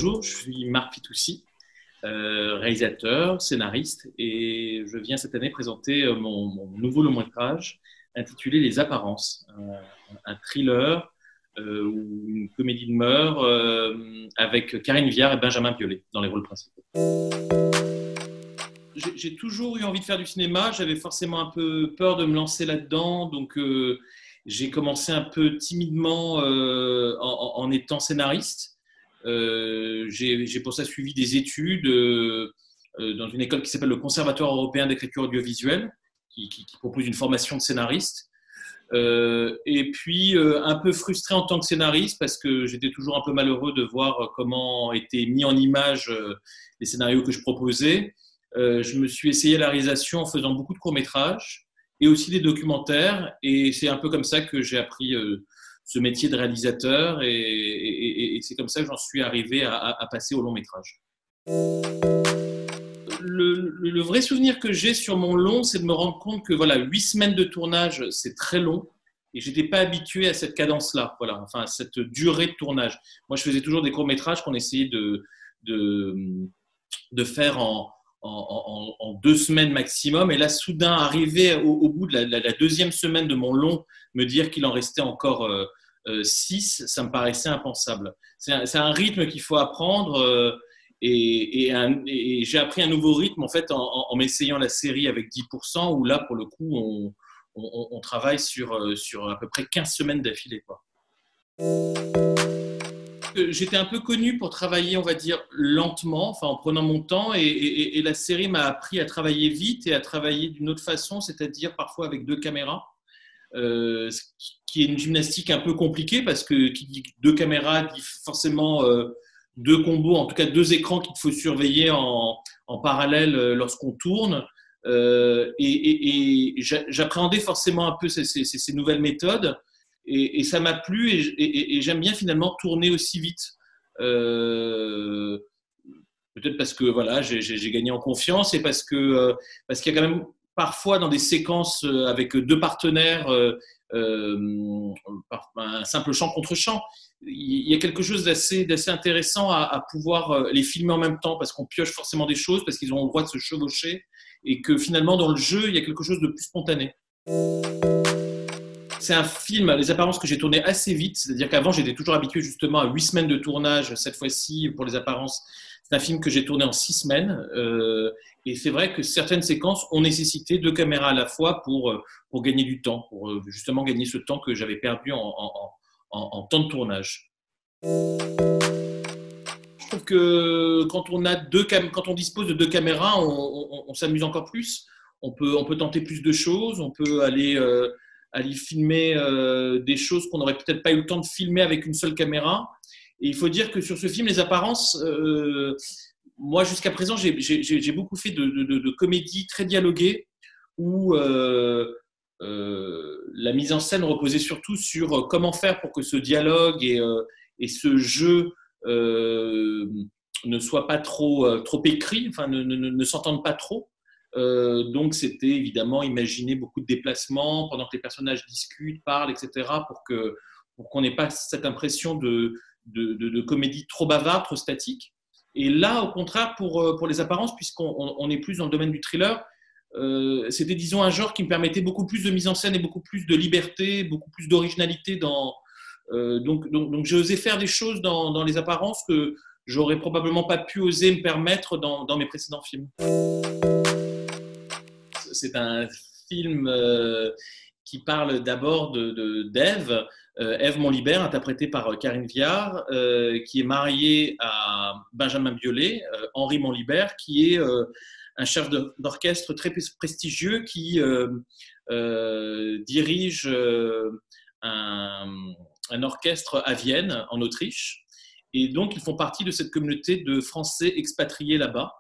bonjour, je suis Marc Fitoussi, réalisateur, scénariste, et je viens cette année présenter mon nouveau long métrage intitulé Les Apparences, un thriller ou une comédie de mœurs avec Karine Viard et Benjamin Biolay dans les rôles principaux. J'ai toujours eu envie de faire du cinéma, j'avais forcément un peu peur de me lancer là-dedans, donc j'ai commencé un peu timidement en étant scénariste. J'ai pour ça suivi des études dans une école qui s'appelle le Conservatoire européen d'écriture audiovisuelle, qui propose une formation de scénariste. Et puis un peu frustré en tant que scénariste parce que j'étais toujours un peu malheureux de voir comment étaient mis en image les scénarios que je proposais. Je me suis essayé à la réalisation en faisant beaucoup de courts-métrages et aussi des documentaires, et c'est un peu comme ça que j'ai appris ce métier de réalisateur, et c'est comme ça que j'en suis arrivé à passer au long-métrage. Le vrai souvenir que j'ai sur mon long, c'est de me rendre compte que voilà, 8 semaines de tournage, c'est très long, et je n'étais pas habitué à cette cadence-là, voilà, enfin, à cette durée de tournage. Moi, je faisais toujours des courts-métrages qu'on essayait de faire en 2 semaines maximum, et là, soudain, arrivé au bout de la deuxième semaine de mon long, me dire qu'il en restait encore 6, ça me paraissait impensable. C'est un rythme qu'il faut apprendre, et j'ai appris un nouveau rythme en fait en m'essayant la série avec 10%, où là, pour le coup, on travaille sur à peu près 15 semaines d'affilée, quoi. J'étais un peu connu pour travailler, on va dire, lentement, enfin en prenant mon temps, et la série m'a appris à travailler vite et à travailler d'une autre façon, c'est-à-dire parfois avec 2 caméras, qui est une gymnastique un peu compliquée parce que qui dit 2 caméras dit forcément 2 combos, en tout cas 2 écrans qu'il faut surveiller en parallèle lorsqu'on tourne. Et j'appréhendais forcément un peu ces nouvelles méthodes. Et ça m'a plu, et j'aime bien finalement tourner aussi vite. Peut-être parce que voilà, j'ai gagné en confiance, et parce qu'il y a quand même parfois dans des séquences avec 2 partenaires, un simple chant contre chant, il y a quelque chose d'assez intéressant à pouvoir les filmer en même temps, parce qu'on pioche forcément des choses, parce qu'ils ont le droit de se chevaucher, et que finalement dans le jeu, il y a quelque chose de plus spontané. C'est un film, Les Apparences, que j'ai tourné assez vite, c'est-à-dire qu'avant j'étais toujours habitué justement à 8 semaines de tournage. Cette fois-ci, pour Les Apparences, c'est un film que j'ai tourné en 6 semaines, et c'est vrai que certaines séquences ont nécessité 2 caméras à la fois pour gagner du temps, pour justement gagner ce temps que j'avais perdu en temps de tournage. Je trouve que quand on dispose de 2 caméras, on s'amuse encore plus. On peut tenter plus de choses, on peut aller filmer des choses qu'on n'aurait peut-être pas eu le temps de filmer avec une seule caméra. Et il faut dire que sur ce film, Les Apparences, moi jusqu'à présent, j'ai beaucoup fait de comédies très dialoguées, où la mise en scène reposait surtout sur comment faire pour que ce dialogue et ce jeu ne soient pas trop écrits, enfin ne s'entendent pas trop. Donc c'était évidemment imaginer beaucoup de déplacements pendant que les personnages discutent, parlent, etc., pour qu'on n'ait pas cette impression de comédie trop bavarde, trop statique. Et là, au contraire, pour Les Apparences, puisqu'on est plus dans le domaine du thriller, c'était, disons, un genre qui me permettait beaucoup plus de mise en scène et beaucoup plus de liberté, beaucoup plus d'originalité. Donc j'ai osé faire des choses dans Les Apparences que j'aurais probablement pas pu oser me permettre dans mes précédents films. C'est un film qui parle d'abord d'Ève, Ève Montlibert, interprétée par Karine Viard, qui est mariée à Benjamin Biolay, Henri Montlibert, qui est un chef d'orchestre très prestigieux qui dirige un orchestre à Vienne, en Autriche. Et donc, ils font partie de cette communauté de Français expatriés là-bas.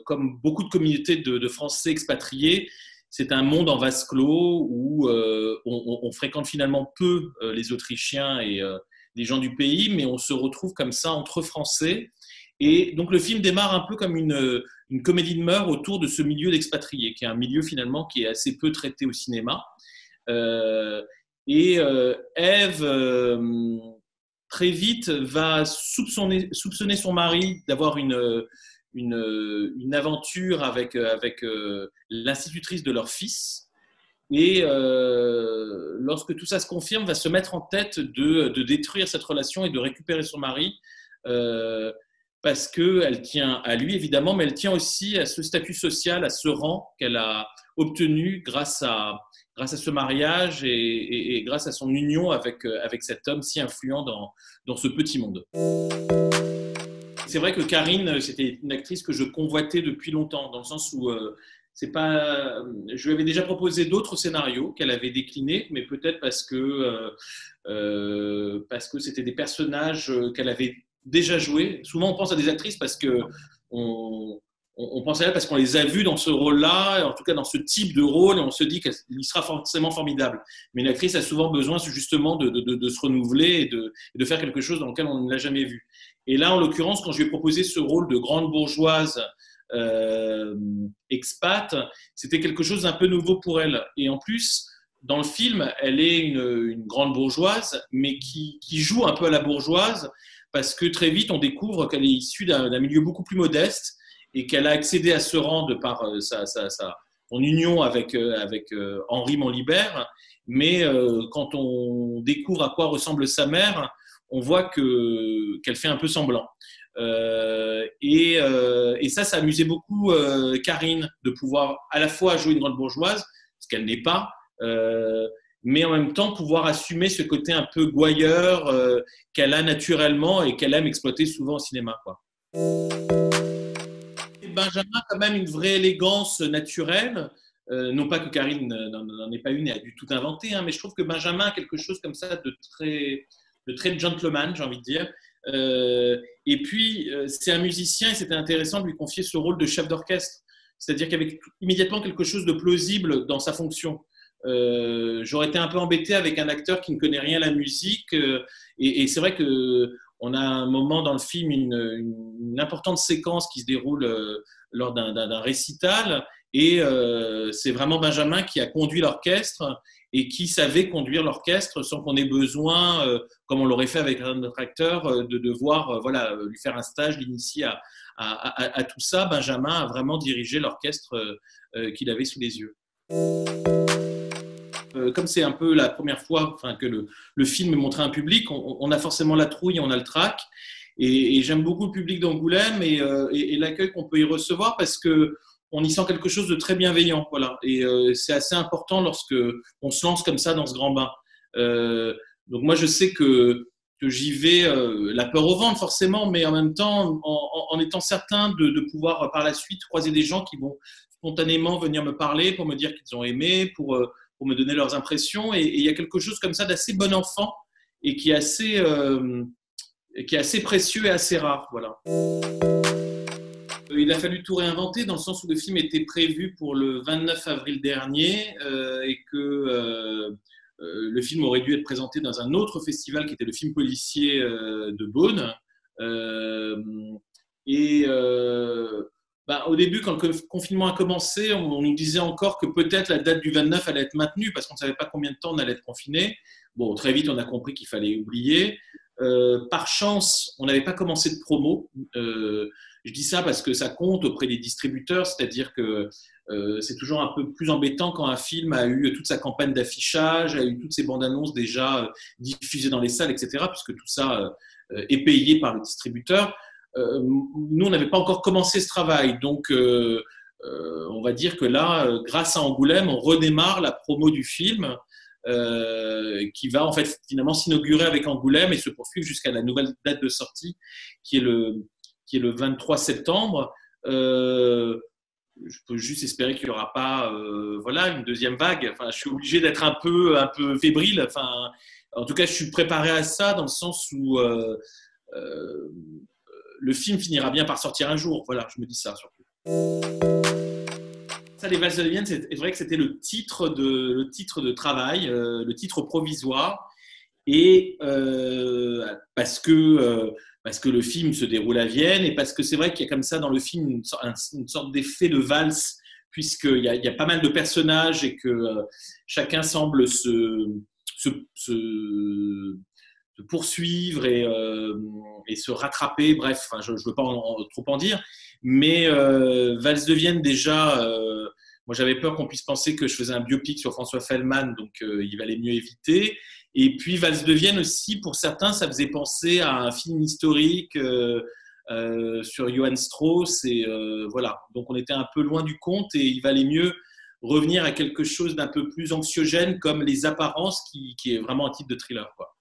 Comme beaucoup de communautés de Français expatriés, c'est un monde en vase clos où on fréquente finalement peu les Autrichiens et les gens du pays, mais on se retrouve comme ça entre Français. Et donc le film démarre un peu comme une comédie de mœurs autour de ce milieu d'expatriés, qui est un milieu finalement qui est assez peu traité au cinéma. Ève très vite va soupçonner son mari d'avoir une aventure avec l'institutrice de leur fils. Et lorsque tout ça se confirme, va se mettre en tête de détruire cette relation et de récupérer son mari, euh, parce qu'elle tient à lui, évidemment, mais elle tient aussi à ce statut social, à ce rang qu'elle a obtenu grâce à ce mariage et grâce à son union avec cet homme si influent dans ce petit monde. C'est vrai que Karine, c'était une actrice que je convoitais depuis longtemps, dans le sens où c'est pas, je lui avais déjà proposé d'autres scénarios qu'elle avait déclinés, mais peut-être parce que c'était des personnages qu'elle avait déjà joués. Souvent, on pense à des actrices parce que on pense à elles parce qu'on les a vues dans ce rôle-là, en tout cas dans ce type de rôle, et on se dit qu'il sera forcément formidable. Mais une actrice a souvent besoin justement de se renouveler et de faire quelque chose dans lequel on ne l'a jamais vu. Et là, en l'occurrence, quand je lui ai proposé ce rôle de grande bourgeoise expat, c'était quelque chose d'un peu nouveau pour elle. Et en plus, dans le film, elle est une grande bourgeoise, mais qui joue un peu à la bourgeoise, parce que très vite, on découvre qu'elle est issue d'un milieu beaucoup plus modeste et qu'elle a accédé à ce rang de par son union avec Henri Montlibert. Mais quand on découvre à quoi ressemble sa mère, on voit qu'elle fait un peu semblant. Et ça amusait beaucoup Karine de pouvoir à la fois jouer une grande bourgeoise, ce qu'elle n'est pas, mais en même temps pouvoir assumer ce côté un peu gouailleur qu'elle a naturellement et qu'elle aime exploiter souvent au cinéma, quoi. Benjamin a quand même une vraie élégance naturelle. Non pas que Karine n'en ait pas une et a dû tout inventer, hein, mais je trouve que Benjamin a quelque chose comme ça de très gentleman, j'ai envie de dire. Et puis, c'est un musicien et c'était intéressant de lui confier ce rôle de chef d'orchestre. C'est-à-dire qu'il y avait immédiatement quelque chose de plausible dans sa fonction. J'aurais été un peu embêté avec un acteur qui ne connaît rien à la musique. Et c'est vrai qu'on a un moment dans le film, une importante séquence qui se déroule lors d'un récital. Et c'est vraiment Benjamin qui a conduit l'orchestre et qui savait conduire l'orchestre sans qu'on ait besoin, comme on l'aurait fait avec un autre acteur, de devoir voilà, lui faire un stage, l'initier à tout ça. Benjamin a vraiment dirigé l'orchestre qu'il avait sous les yeux. Comme c'est un peu la première fois que le film est montré à un public, on a forcément la trouille, on a le trac. Et j'aime beaucoup le public d'Angoulême et l'accueil qu'on peut y recevoir parce que on y sent quelque chose de très bienveillant, voilà. Et c'est assez important lorsque on se lance comme ça dans ce grand bain. Donc moi, je sais que j'y vais la peur au ventre forcément, mais en même temps, en étant certain de pouvoir par la suite croiser des gens qui vont spontanément venir me parler pour me dire qu'ils ont aimé, pour me donner leurs impressions. Et il y a quelque chose comme ça d'assez bon enfant et qui est assez précieux et assez rare, voilà. Il a fallu tout réinventer dans le sens où le film était prévu pour le 29 avril dernier et que le film aurait dû être présenté dans un autre festival qui était le film policier de Beaune. Au début, quand le confinement a commencé, on nous disait encore que peut-être la date du 29 allait être maintenue parce qu'on ne savait pas combien de temps on allait être confiné. Bon, très vite, on a compris qu'il fallait oublier. Par chance, on n'avait pas commencé de promo. Je dis ça parce que ça compte auprès des distributeurs, c'est-à-dire que c'est toujours un peu plus embêtant quand un film a eu toute sa campagne d'affichage, a eu toutes ses bandes annonces déjà diffusées dans les salles, etc., puisque tout ça est payé par le distributeur. Nous, on n'avait pas encore commencé ce travail, donc on va dire que là, grâce à Angoulême, on redémarre la promo du film. Qui va en fait finalement s'inaugurer avec Angoulême et se poursuivre jusqu'à la nouvelle date de sortie qui est le 23 septembre. Je peux juste espérer qu'il n'y aura pas voilà, une deuxième vague. Enfin, je suis obligé d'être un peu fébrile. Enfin, en tout cas, je suis préparé à ça dans le sens où le film finira bien par sortir un jour. Voilà, je me dis ça surtout. Ça, les valses de Vienne, c'est vrai que c'était le titre de travail, le titre provisoire, et parce que le film se déroule à Vienne, et parce que c'est vrai qu'il y a comme ça dans le film une sorte d'effet de valse, puisqu'il y a pas mal de personnages et que chacun semble se poursuivre et se rattraper. Bref, enfin, je ne veux pas trop en dire. Mais Valse de Vienne, déjà, moi j'avais peur qu'on puisse penser que je faisais un biopic sur François Fellman, donc il valait mieux éviter. Et puis Valse de Vienne aussi, pour certains, ça faisait penser à un film historique sur Johann Strauss. Et voilà, donc on était un peu loin du compte et il valait mieux revenir à quelque chose d'un peu plus anxiogène comme Les Apparences, qui est vraiment un titre de thriller, quoi.